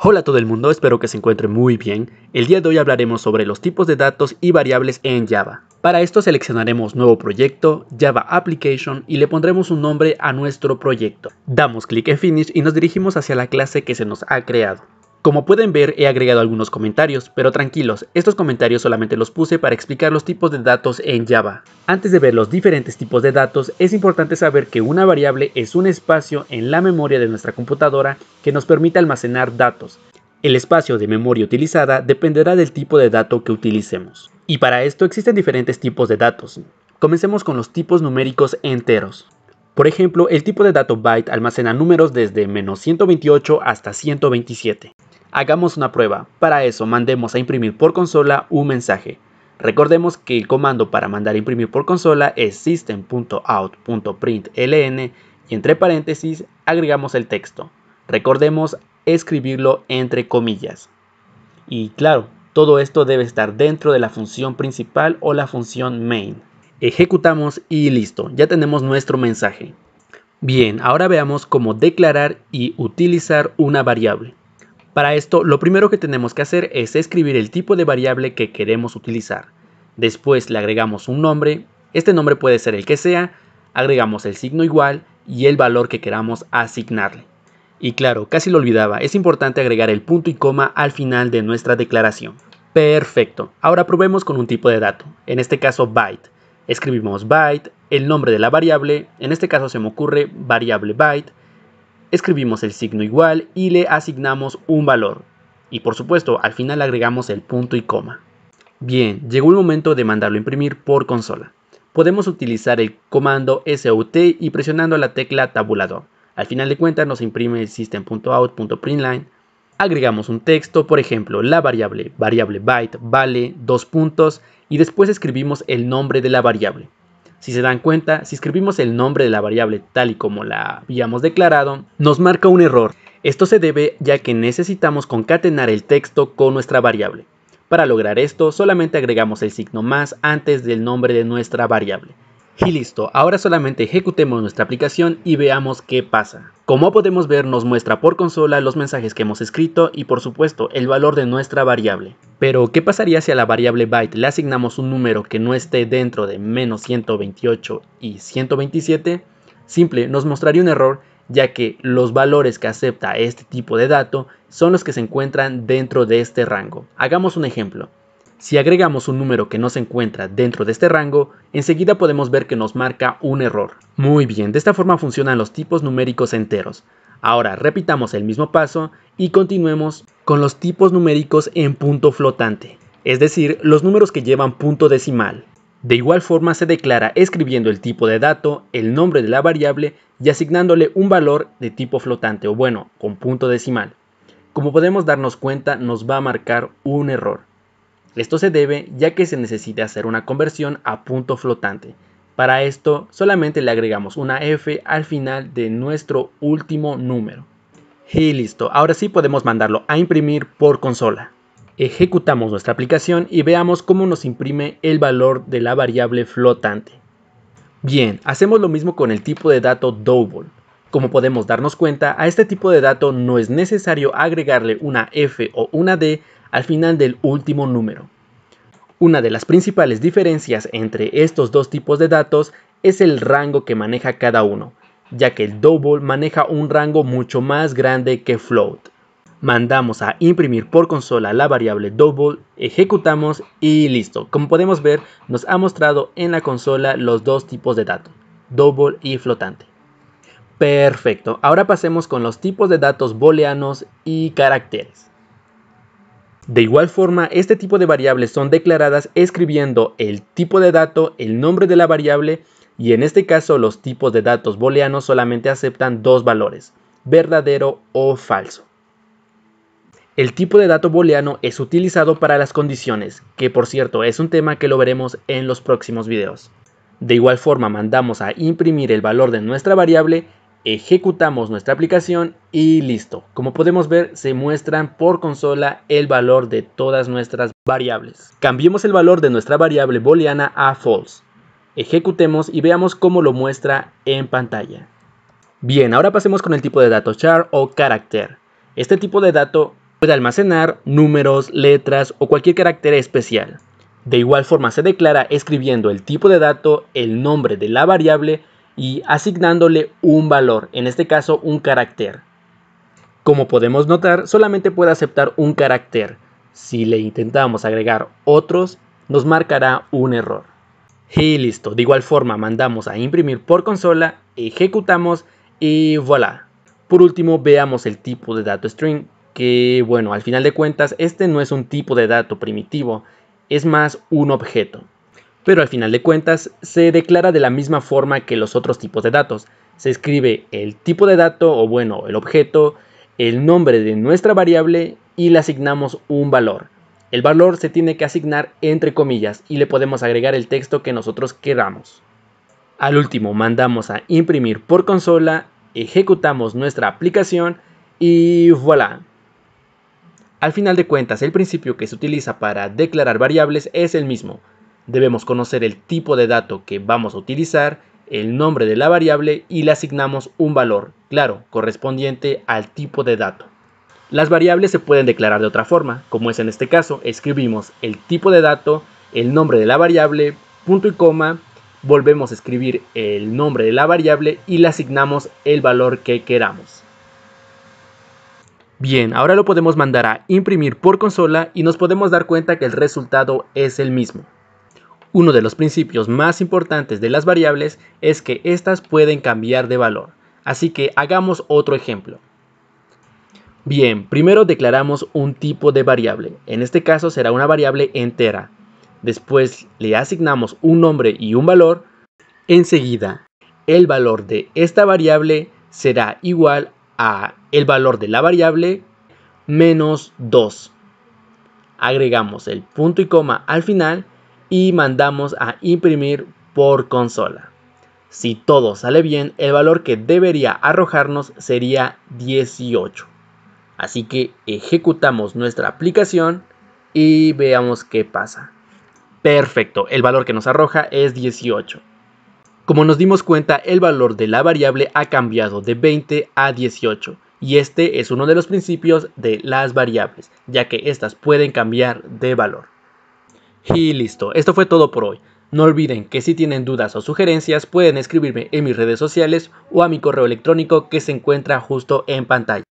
Hola a todo el mundo, espero que se encuentre muy bien. El día de hoy hablaremos sobre los tipos de datos y variables en Java. Para esto seleccionaremos nuevo proyecto, Java Application, y le pondremos un nombre a nuestro proyecto. Damos clic en Finish y nos dirigimos hacia la clase que se nos ha creado. Como pueden ver, he agregado algunos comentarios, pero tranquilos, estos comentarios solamente los puse para explicar los tipos de datos en Java. Antes de ver los diferentes tipos de datos, es importante saber que una variable es un espacio en la memoria de nuestra computadora que nos permite almacenar datos. El espacio de memoria utilizada dependerá del tipo de dato que utilicemos. Y para esto existen diferentes tipos de datos. Comencemos con los tipos numéricos enteros. Por ejemplo, el tipo de dato byte almacena números desde -128 hasta 127. Hagamos una prueba. Para eso mandemos a imprimir por consola un mensaje. Recordemos que el comando para mandar a imprimir por consola es system.out.println y entre paréntesis agregamos el texto. Recordemos escribirlo entre comillas. Y claro, todo esto debe estar dentro de la función principal o la función main. Ejecutamos y listo, ya tenemos nuestro mensaje. Bien, ahora veamos cómo declarar y utilizar una variable. Para esto, lo primero que tenemos que hacer es escribir el tipo de variable que queremos utilizar. Después le agregamos un nombre, este nombre puede ser el que sea, agregamos el signo igual y el valor que queramos asignarle. Y claro, casi lo olvidaba, es importante agregar el punto y coma al final de nuestra declaración. Perfecto, ahora probemos con un tipo de dato, en este caso byte. Escribimos byte, el nombre de la variable, en este caso se me ocurre variable byte. Escribimos el signo igual y le asignamos un valor. Y por supuesto, al final agregamos el punto y coma. Bien, llegó el momento de mandarlo a imprimir por consola. Podemos utilizar el comando SOUT y presionando la tecla tabulador. Al final de cuentas nos imprime el system.out.println. Agregamos un texto, por ejemplo, la variable byte vale 2 puntos y después escribimos el nombre de la variable. Si se dan cuenta, si escribimos el nombre de la variable tal y como la habíamos declarado, nos marca un error. Esto se debe ya que necesitamos concatenar el texto con nuestra variable. Para lograr esto, solamente agregamos el signo más antes del nombre de nuestra variable. Y listo, ahora solamente ejecutemos nuestra aplicación y veamos qué pasa. Como podemos ver, nos muestra por consola los mensajes que hemos escrito y por supuesto el valor de nuestra variable. Pero, ¿qué pasaría si a la variable byte le asignamos un número que no esté dentro de -128 y 127? Simple, nos mostraría un error ya que los valores que acepta este tipo de dato son los que se encuentran dentro de este rango. Hagamos un ejemplo. Si agregamos un número que no se encuentra dentro de este rango, enseguida podemos ver que nos marca un error. Muy bien, de esta forma funcionan los tipos numéricos enteros. Ahora repitamos el mismo paso y continuemos con los tipos numéricos en punto flotante, es decir, los números que llevan punto decimal. De igual forma se declara escribiendo el tipo de dato, el nombre de la variable y asignándole un valor de tipo flotante o bueno, con punto decimal. Como podemos darnos cuenta, nos va a marcar un error. Esto se debe ya que se necesita hacer una conversión a punto flotante. Para esto solamente le agregamos una F al final de nuestro último número. Y listo, ahora sí podemos mandarlo a imprimir por consola. Ejecutamos nuestra aplicación y veamos cómo nos imprime el valor de la variable flotante. Bien, hacemos lo mismo con el tipo de dato double. Como podemos darnos cuenta, a este tipo de dato no es necesario agregarle una F o una D al final del último número. Una de las principales diferencias entre estos dos tipos de datos es el rango que maneja cada uno, ya que el double maneja un rango mucho más grande que float. Mandamos a imprimir por consola la variable double, ejecutamos y listo. Como podemos ver, nos ha mostrado en la consola los dos tipos de datos, double y flotante. Perfecto, ahora pasemos con los tipos de datos booleanos y caracteres. De igual forma, este tipo de variables son declaradas escribiendo el tipo de dato, el nombre de la variable y en este caso los tipos de datos booleanos solamente aceptan dos valores, verdadero o falso. El tipo de dato booleano es utilizado para las condiciones, que por cierto es un tema que lo veremos en los próximos videos. De igual forma mandamos a imprimir el valor de nuestra variable, ejecutamos nuestra aplicación y listo. Como podemos ver, se muestran por consola el valor de todas nuestras variables. Cambiemos el valor de nuestra variable booleana a false. Ejecutemos y veamos cómo lo muestra en pantalla. Bien, ahora pasemos con el tipo de dato char o carácter. Este tipo de dato Puede almacenar números, letras o cualquier carácter especial. De igual forma se declara escribiendo el tipo de dato, el nombre de la variable y asignándole un valor, en este caso un carácter. Como podemos notar, solamente puede aceptar un carácter. Si le intentamos agregar otros, nos marcará un error. Y listo, de igual forma mandamos a imprimir por consola, ejecutamos y voilà. Por último, veamos el tipo de dato string, que bueno, al final de cuentas este no es un tipo de dato primitivo, es más un objeto. Pero al final de cuentas se declara de la misma forma que los otros tipos de datos. Se escribe el tipo de dato o bueno, el objeto, el nombre de nuestra variable y le asignamos un valor. El valor se tiene que asignar entre comillas y le podemos agregar el texto que nosotros queramos. Al último mandamos a imprimir por consola, ejecutamos nuestra aplicación y voilà. Al final de cuentas, el principio que se utiliza para declarar variables es el mismo. Debemos conocer el tipo de dato que vamos a utilizar, el nombre de la variable y le asignamos un valor, claro, correspondiente al tipo de dato. Las variables se pueden declarar de otra forma, como es en este caso, escribimos el tipo de dato, el nombre de la variable, punto y coma, volvemos a escribir el nombre de la variable y le asignamos el valor que queramos. Bien, ahora lo podemos mandar a imprimir por consola y nos podemos dar cuenta que el resultado es el mismo. Uno de los principios más importantes de las variables es que éstas pueden cambiar de valor, así que hagamos otro ejemplo. Bien, primero declaramos un tipo de variable, en este caso será una variable entera. Después le asignamos un nombre y un valor. Enseguida, el valor de esta variable será igual a el valor de la variable menos 2. Agregamos el punto y coma al final y mandamos a imprimir por consola. Si todo sale bien, el valor que debería arrojarnos sería 18. Así que ejecutamos nuestra aplicación y veamos qué pasa. Perfecto, el valor que nos arroja es 18. Como nos dimos cuenta, el valor de la variable ha cambiado de 20 a 18 y este es uno de los principios de las variables, ya que éstas pueden cambiar de valor. Y listo, esto fue todo por hoy. No olviden que si tienen dudas o sugerencias pueden escribirme en mis redes sociales o a mi correo electrónico que se encuentra justo en pantalla.